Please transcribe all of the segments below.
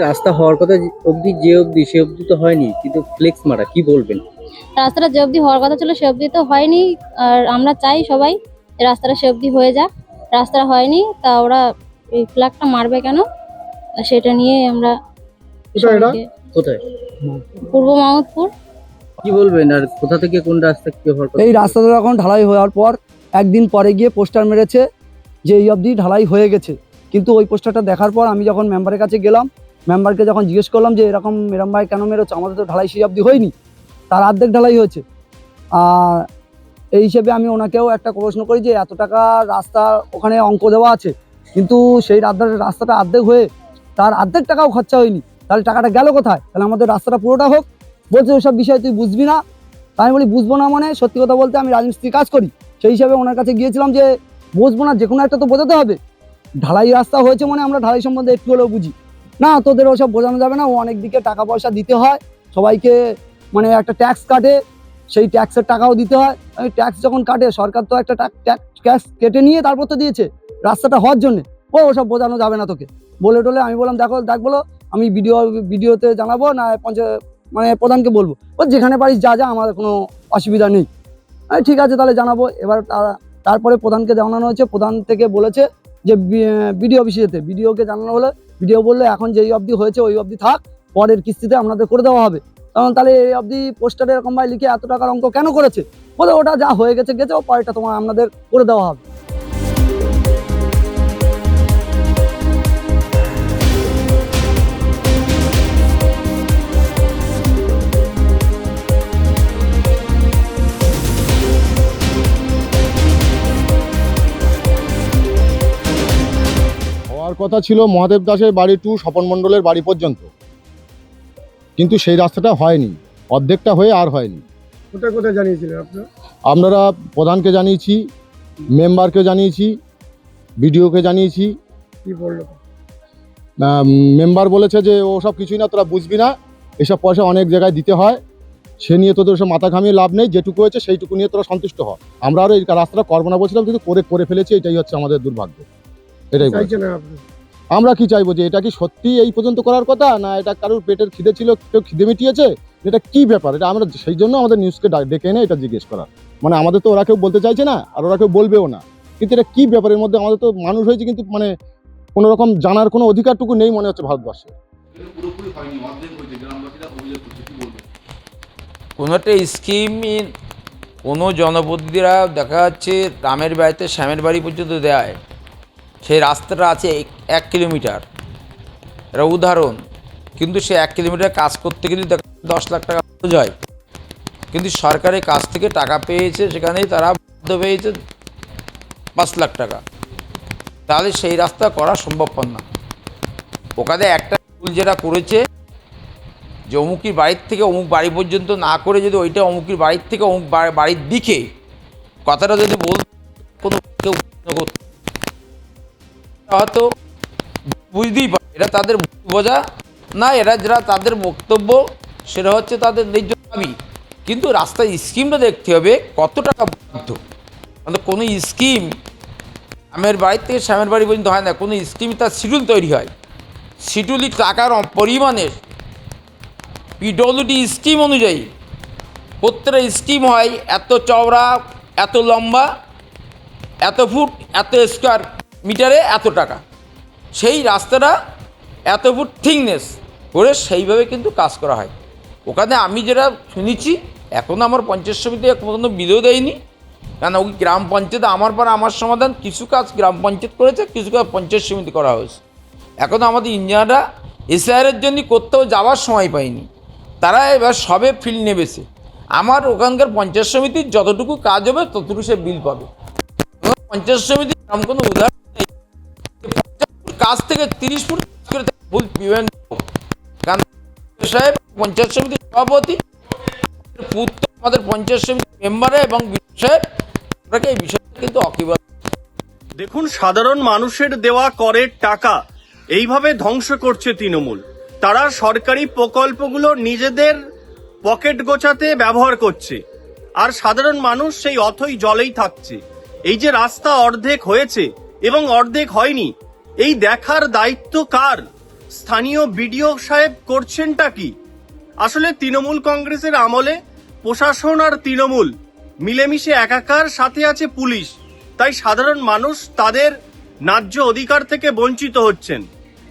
রাস্তা হওয়ার কথা অবধি সে অবধি তো হয়নি, কিন্তু ফ্লেক্স মারা, কি বলবেন? রাস্তাটা যে অবধি হওয়ার কথা ছিল সে অবধি তো হয়নি। আর আমরা চাই সবাই রাস্তাটা সে অবধি হয়ে যাক। রাস্তা হয়নি, তা ওরা এই ফ্ল্যাগটা মারবে কেন, সেটা নিয়ে আমরা কোথায়? পূর্ব মাহমুদপুর। কি বলবেন, আর কোথা থেকে কোন রাস্তা কি হওয়ার কথা? এই রাস্তাটা এখন ঢালাই হওয়ার পর একদিন পরে গিয়ে পোস্টার মেরেছে যে এই অবধি ঢালাই হয়ে গেছে, কিন্তু ওই পোস্টারটা দেখার পর আমি যখন মেম্বারের কাছে গেলাম, মেম্বারকে যখন জিজ্ঞেস করলাম যে এরকম ভাই কেন মেরেছে, আমাদের তো ঢালাই সেই অবধি হয়নি, তার অর্ধেক ঢালাই হয়েছে। আর এই হিসেবে আমি ওনাকেও একটা প্রশ্ন করি যে এত টাকা রাস্তা ওখানে অঙ্ক দেওয়া আছে, কিন্তু সেই রাস্তাটা অর্ধেক হয়ে তার অর্ধেক টাকাও খরচা হয়নি, তাহলে টাকাটা গেল কোথায়? তাহলে আমাদের রাস্তাটা পুরোটা হোক। বলছে ওইসব বিষয় তুই বুঝবি না। তাই আমি বলি বুঝবো না মানে, সত্যি কথা বলতে আমি রাজমিস্ত্রি কাজ করি, সেই হিসাবে ওনার কাছে গিয়েছিলাম যে বুঝবো না, যে কোনো একটা তো বোঝাতে হবে। ঢালাই রাস্তা হয়েছে মানে আমরা ঢালাই সম্বন্ধে একটু হলেও বুঝি না, তোদের ওসব বোঝানো যাবে না। ও অনেক দিকে টাকা পয়সা দিতে হয় সবাইকে, মানে একটা ট্যাক্স কাটে, সেই ট্যাক্সের টাকাও দিতে হয়। আমি ট্যাক্স যখন কাটে সরকার তো একটা ট্যাক্স কেটে নিয়ে তারপর তো দিয়েছে রাস্তাটা হওয়ার জন্যে। ওসব বোঝানো যাবে না তোকে বলে টলে। আমি বললাম দেখ বলো আমি ভিডিওতে জানাবো না মানে প্রধানকে বলবো। ও যেখানে পারিস যা আমাদের কোনো অসুবিধা নেই। ঠিক আছে তাহলে জানাবো। এবার তারপরে প্রধানকে জানানো হয়েছে, প্রধান থেকে বলেছে যে বিডিও অফিসে যেতে, বিডিওকে জানানো হলো। বিডিও বললো এখন যেই অবধি হয়েছে ওই অবধি থাক, পরের কিস্তিতে আপনাদের করে দেওয়া হবে। তখন তাহলে এই অবধি পোস্টারে এরকম ভাই লিখে এত টাকার অঙ্ক কেন করেছে? বলে ওটা যা হয়ে গেছে ও পরেরটা তোমার আপনাদের করে দেওয়া হবে। হওয়ার কথা ছিল মহাদেব দাসের বাড়ি টু স্বপন মণ্ডলের বাড়ি পর্যন্ত, কিন্তু সেই রাস্তাটা হয়নি, অর্ধেকটা হয়ে আর হয়নি। কোথায় কোথায় জানিয়েছিলেন আপনারা? আপনারা প্রধানকে জানিয়েছি, মেম্বারকে জানিয়েছি, বিডিওকে জানিয়েছি। কি বললো? মেম্বার বলেছে যে ও সব কিছুই না, তোরা বুঝবি না, এসব পয়সা অনেক জায়গায় দিতে হয়, সে নিয়ে তোদের সব মাথা ঘামিয়ে লাভ নেই, যেটুকু হয়েছে সেইটুকু নিয়ে তোরা সন্তুষ্ট হ। আমরা আরও এই রাস্তাটা করবো না বলছিলাম, কিন্তু করে ফেলেছি, এটাই হচ্ছে আমাদের দুর্ভাগ্য। এটাই চাইছেন আপনি? আমরা কি চাইবো, যে এটা কি সত্যি এই পর্যন্ত করার কথা, না এটা কারোর পেটের খিদে ছিল, কেউ খিদে মিটিয়েছে, এটা কি ব্যাপার? এটা আমরা সেই জন্য আমাদের নিউজকে ডেকে এনে এটা জিজ্ঞেস করা। মানে আমাদের তো ওরা কেউ বলতে চাইছে না, আর ওরা কেউ বলবেও না, কিন্তু এটা কি ব্যাপারের মধ্যে আমাদের তো মানুষ হয়েছে, কিন্তু মানে কোনো রকম জানার কোনো অধিকারটুকু নেই মনে হচ্ছে ভারতবর্ষে। কোনো একটা স্কিম কোনো জনপ্রতিনিধিরা দেখা যাচ্ছে রামের বাড়িতে শ্যামের বাড়ি পর্যন্ত দেয়, সেই রাস্তাটা আছে 1 কিলোমিটার, এটা উদাহরণ। কিন্তু সে 1 কিলোমিটার কাজ করতে গেলে 10 লাখ টাকা খরচ হয়, কিন্তু সরকারের কাছ থেকে টাকা পেয়েছে, সেখানেই তারা বরাদ্দ পেয়েছে 5 লাখ টাকা। তাহলে সেই রাস্তা করা সম্ভবপর না। ওখানে একটা ভুল যেটা করেছে যে অমুকির বাড়ির থেকে অমুক বাড়ি পর্যন্ত না করে যদি ওইটা অমুকির বাড়ির থেকে অমুক বাড়ির দিকে কথাটা যদি কোনো কেউ করত, হয়তো বুঝতেই পারে এটা তাদের বোঝা না, এরা যারা তাদের বক্তব্য সেটা হচ্ছে তাদের ন্যায্য দাবি, কিন্তু রাস্তার স্কিমটা দেখতে হবে কত টাকা বরাদ্দ। মানে কোনো স্কিম আমের বাড়ির থেকে শ্যামের বাড়ি পর্যন্ত হয় না, কোনো স্কিম তার শিডিউল তৈরি হয়, শিডিউলি টাকার পরিমাণের পিডব্লিউডি স্কিম অনুযায়ী প্রত্যেকটা স্কিম হয় এত চওড়া, এত লম্বা, এত ফুট, এত স্কোয়ার মিটারে এত টাকা। সেই রাস্তাটা এত ফুট থিকনেস করে সেইভাবে কিন্তু কাজ করা হয়। ওখানে আমি যেটা শুনেছি, এখনও আমার পঞ্চায়েত সমিতি কোনো বিলেও দেয়নি, কারণ ওই গ্রাম পঞ্চায়েত আমার পর আমার সমাধান, কিছু কাজ গ্রাম পঞ্চায়েত করেছে, কিছু কাজ পঞ্চায়েত সমিতি করা হয়েছে। এখনও আমাদের ইঞ্জিনিয়াররা এসআইআরের জন্য কোথাও যাওয়ার সময় পায়নি, তারা এবার সবে ফিল্ড নেবেছে। আমার ওখানকার পঞ্চায়েত সমিতির যতটুকু কাজ হবে ততটুকু সে বিল পাবে। পঞ্চায়েত সমিতির এরকম কোনো উদাহরণ নেই কাজ থেকে 30 ফুট করে ভুল বিবেন, কারণ সাহেব পঞ্চায়েত সমিতির সভাপতি পুত্র আমাদের পঞ্চায়েত সমিতির মেম্বারে এবং সাহেব আপনাকে এই বিষয়টা কিন্তু অকিবাদ। দেখুন, সাধারণ মানুষের দেওয়া করের টাকা এইভাবে ধ্বংস করছে তৃণমূল। তারা সরকারি প্রকল্পগুলো নিজেদের পকেট গোছাতে ব্যবহার করছে, আর সাধারণ মানুষ সেই অথই জলেই থাকছে। এই যে রাস্তা অর্ধেক হয়েছে এবং অর্ধেক হয়নি, এই দেখার দায়িত্ব কার? স্থানীয় বিডিও সাহেব করছেনটা কি? আসলে তৃণমূল কংগ্রেসের আমলে প্রশাসন আর তৃণমূল মিলেমিশে একাকার, সাথে আছে পুলিশ। তাই সাধারণ মানুষ তাদের ন্যায্য অধিকার থেকে বঞ্চিত হচ্ছেন।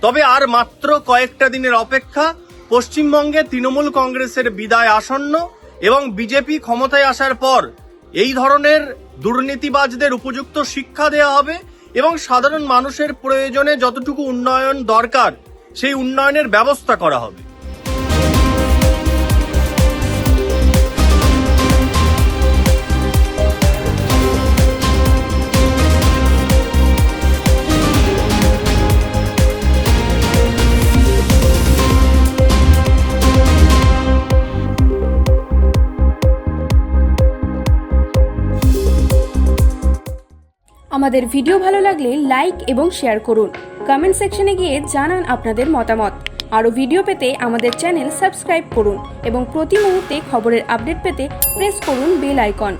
তবে আর মাত্র কয়েকটা দিনের অপেক্ষা। পশ্চিমবঙ্গে তৃণমূল কংগ্রেসের বিদায় আসন্ন এবং বিজেপি ক্ষমতায় আসার পর এই ধরনের দুর্নীতিবাজদের উপযুক্ত শিক্ষা দেওয়া হবে এবং সাধারণ মানুষের প্রয়োজনে যতটুকু উন্নয়ন দরকার সেই উন্নয়নের ব্যবস্থা করা হবে। আমাদের ভিডিও ভালো লাগলে লাইক এবং শেয়ার করুন। কমেন্ট সেকশনে গিয়ে জানান আপনাদের মতামত। আরও ভিডিও পেতে আমাদের চ্যানেল সাবস্ক্রাইব করুন এবং প্রতি মুহূর্তে খবরের আপডেট পেতে প্রেস করুন বেল আইকন।